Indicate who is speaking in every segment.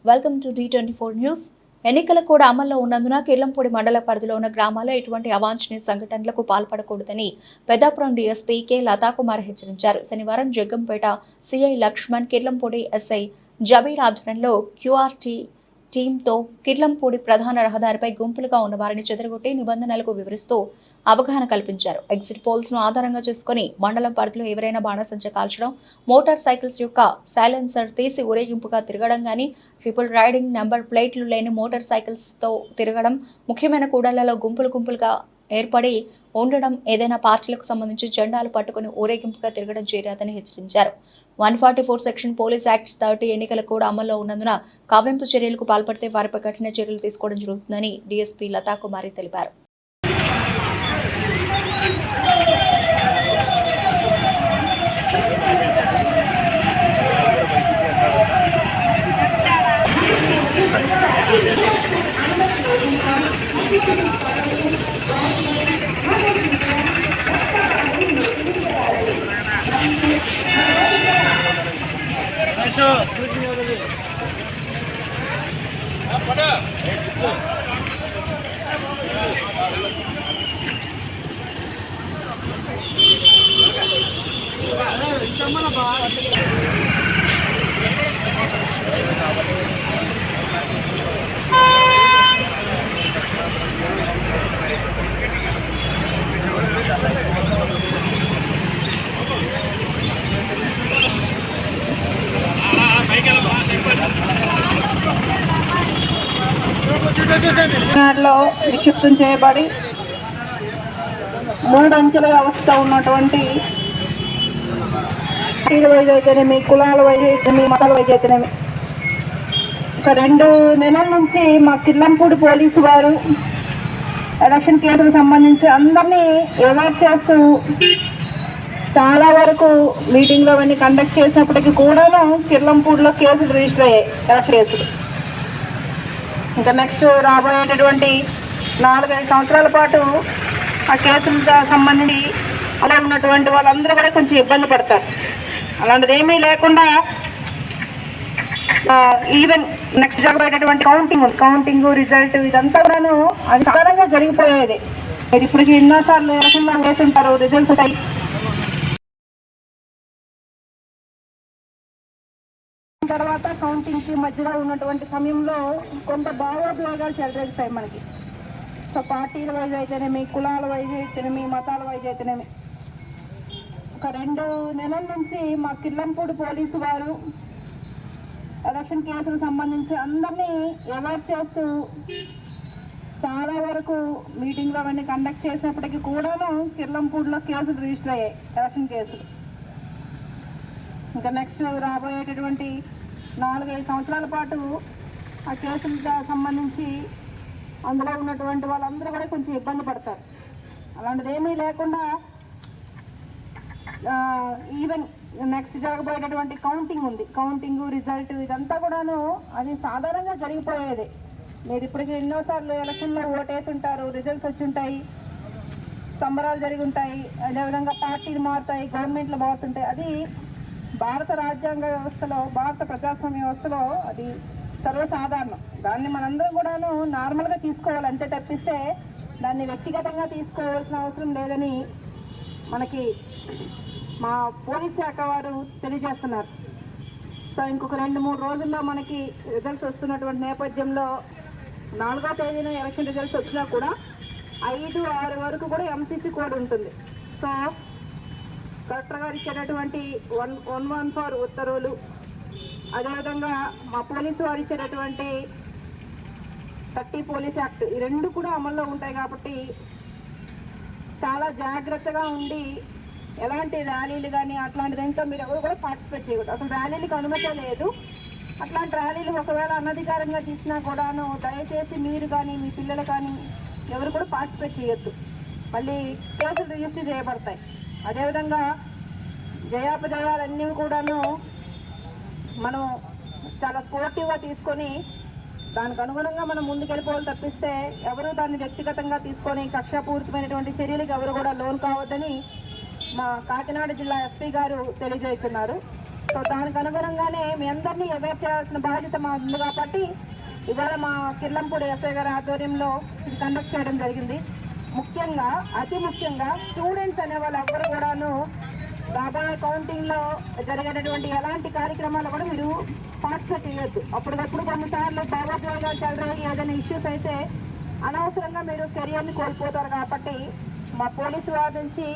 Speaker 1: Welcome to D24 news. ఎన్నికల కూడా అమల్లో ఉన్నందున కిర్లంపూడి మండల పరిధిలో ఉన్న గ్రామాల్లో ఎటువంటి అవాంఛనీయ సంఘటనలకు పాల్పడకూడదని పెద్దాపురం డీఎస్పీ కె లతాకుమార్ హెచ్చరించారు. శనివారం జగ్గంపేట సిఐ లక్ష్మణ్, కిర్లంపూడి ఎస్ఐ జబీర్ ఆధ్వర్యంలో క్యూఆర్టీ టీంతో కిర్లంపూడి ప్రధాన రహదారిపై గుంపులుగా ఉన్న వారిని చెదరగొట్టి నిబంధనలకు వివరిస్తూ అవగాహన కల్పించారు. ఎగ్జిట్ పోల్స్ ను ఆధారంగా చేసుకుని మండలం పరిధిలో ఎవరైనా బాణసంచ కాల్చడం, మోటార్ సైకిల్స్ యొక్క సైలెన్సర్ తీసి ఊరేగింపుగా తిరగడం గానీ, ట్రిపుల్ రైడింగ్, నెంబర్ ప్లేట్లు లేని మోటార్ సైకిల్స్ తో తిరగడం, ముఖ్యమైన కూడళ్లలో గుంపులుగా ఏర్పడి ఉండడం, ఏదైనా పార్టీలకు సంబంధించి జెండాలు పట్టుకుని ఊరేగింపుగా తిరగడం చేయరాదని హెచ్చరించారు. 144 సెక్షన్ పోలీస్ యాక్ట్ 30 ఎన్నికల కూడా అమల్లో ఉన్నందున కావింపు చర్యలకు పాల్పడితే వారిపై కఠిన చర్యలు తీసుకోవడం జరుగుతుందని డీఎస్పీ లతాకుమారి తెలిపారు.
Speaker 2: నిక్షిప్తం చేయబడి 3 అంచెల వ్యవస్థ ఉన్నటువంటి పార్టీల వైజ్ అయితేనేమి, కులాల వైజ్ అయితేనేమి, మతాల వైజ్ అయితేనేమి ఒక 2 నెలల నుంచి మా కిర్లంపూడి పోలీసు వారు ఎలక్షన్ కేసులకు సంబంధించి అందరినీ అవాయిడ్ చేస్తూ చాలా వరకు మీటింగ్లు అవన్నీ కండక్ట్ చేసినప్పటికీ కూడాను కిర్లంపూడిలో కేసులు రిజిస్టర్ అయ్యాయి, ఎలక్షన్ కేసులు. ఇంకా నెక్స్ట్ రాబోయేటటువంటి 4-5 సంవత్సరాల పాటు ఆ కేసులకు సంబంధించి అలా ఉన్నటువంటి వాళ్ళందరూ కూడా కొంచెం ఇబ్బంది పడతారు. అలాంటిది ఏమీ లేకుండా ఈవెన్ నెక్స్ట్ జరగబోయేటటువంటి కౌంటింగ్ రిజల్ట్ ఇదంతా కూడాను అది సాధారణంగా జరిగిపోయేది. మీరు ఇప్పటికి ఎన్నోసార్లు ఎలక్షన్లో వేసుంటారు, రిజల్ట్స్ ఉంటాయి. తర్వాత కౌంటింగ్కి మధ్యలో ఉన్నటువంటి సమయంలో కొంత భావోద్వేగాలు చెలరేగుతాయి మనకి. సో పార్టీల వైజ్ అయితేనేమి, కులాల వైజ్ అయితేనేమి, మతాల వైజ్ అయితేనేమి ఒక 2 నెలల నుంచి మా కిర్లంపూడి పోలీసు వారు ఎలక్షన్ కేసులకు సంబంధించి అందరినీ అవాయిడ్ చేస్తూ చాలా వరకు మీటింగ్లు అవన్నీ కండక్ట్ చేసినప్పటికీ కూడాను కిర్లంపూడిలో కేసులు రిజిస్టర్ అయ్యాయి, ఎలక్షన్ కేసులు. ఇంకా నెక్స్ట్ రాబోయేటటువంటి 4-5 సంవత్సరాల పాటు ఆ కేసులకు సంబంధించి అందులో ఉన్నటువంటి వాళ్ళందరూ కూడా కొంచెం ఇబ్బంది పడతారు. అలాంటిది ఏమీ లేకుండా ఈవెన్ నెక్స్ట్ జరగబోయేటటువంటి కౌంటింగ్ రిజల్ట్ ఇదంతా కూడాను అది సాధారణంగా జరిగిపోయేది. మీరు ఇప్పటికీ ఎన్నోసార్లు ఎలక్షన్లో ఓటేసి ఉంటారు, రిజల్ట్స్ వచ్చి ఉంటాయి, సంబరాలు జరిగి ఉంటాయి, అదేవిధంగా పార్టీలు మారుతాయి, గవర్నమెంట్లు మారుతుంటాయి. అది భారత రాజ్యాంగ వ్యవస్థలో, భారత ప్రజాస్వామ్య వ్యవస్థలో అది సర్వసాధారణం. దాన్ని మనందరం కూడాను నార్మల్గా తీసుకోవాలి, అంతే తప్పిస్తే దాన్ని వ్యక్తిగతంగా తీసుకోవాల్సిన అవసరం లేదని మనకి మా పోలీస్ శాఖ వారు తెలియజేస్తున్నారు. సో ఇంకొక 2-3 రోజుల్లో మనకి రిజల్ట్స్ వస్తున్నటువంటి నేపథ్యంలో 4వ తేదీన ఎలక్షన్ రిజల్ట్స్ వచ్చినా కూడా 5-6 వరకు కూడా ఎంసీసీ కోడ్ ఉంటుంది. సో కలెక్టర్ గారు ఇచ్చేటటువంటి 114 ఉత్తర్వులు, అదేవిధంగా మా పోలీసు వారు ఇచ్చేటటువంటి 30 పోలీస్ యాక్ట్, ఈ 2 కూడా అమల్లో ఉంటాయి. కాబట్టి చాలా జాగ్రత్తగా ఉండి ఎలాంటి ర్యాలీలు కానీ అట్లాంటిది ఇంకా మీరు ఎవరు కూడా పార్టిసిపేట్ చేయకూడదు. అసలు ర్యాలీలకు అనుమతి లేదు. అట్లాంటి ర్యాలీలు ఒకవేళ అనధికారంగా తీసినా కూడాను దయచేసి మీరు కానీ మీ పిల్లలు కానీ ఎవరు కూడా పార్టిసిపేట్ చేయొద్దు. మళ్ళీ కేసులు రిజిస్టర్ చేయబడతాయి. అదేవిధంగా జయాపజయాలన్నీ కూడాను మనం చాలా స్పోర్టివ్గా తీసుకొని దానికి అనుగుణంగా మనం ముందుకెళ్ళిపోవాలి తప్పిస్తే ఎవరు దాన్ని వ్యక్తిగతంగా తీసుకొని కక్షాపూరితమైనటువంటి చర్యలకు ఎవరు కూడా లోన్ కావద్దని మా కాకినాడ జిల్లా ఎస్పీ గారు తెలియజేస్తున్నారు. సో దానికి అనుగుణంగానే మీ అందరినీ అవేర్ చేయాల్సిన బాధ్యత మా ఉంది కాబట్టి ఇవాళ మా కిర్లంపూడి ఎస్ఐ గారి ఆధ్వర్యంలో ఇది కండక్ట్ చేయడం జరిగింది. ముఖ్యంగా అతి ముఖ్యంగా స్టూడెంట్స్ అనే వాళ్ళు ఎవ్వరు కూడాను రాబోయే కౌంటింగ్లో జరిగేటటువంటి ఎలాంటి కార్యక్రమాలు కూడా మీరు పార్టిసిపేట్ చేయొద్దు. అప్పటికప్పుడు కొన్నిసార్లు భావోద్వేగాలు చెలరేగి ఏదైనా ఇష్యూస్ అయితే అనవసరంగా మీరు కెరియర్ని కోల్పోతారు. కాబట్టి మా పోలీసు వారి నుంచి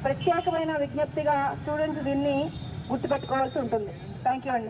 Speaker 2: ప్రత్యేకమైన విజ్ఞప్తిగా స్టూడెంట్స్ దీన్ని గుర్తుపెట్టుకోవాల్సి ఉంటుంది. థ్యాంక్ యూ అండి.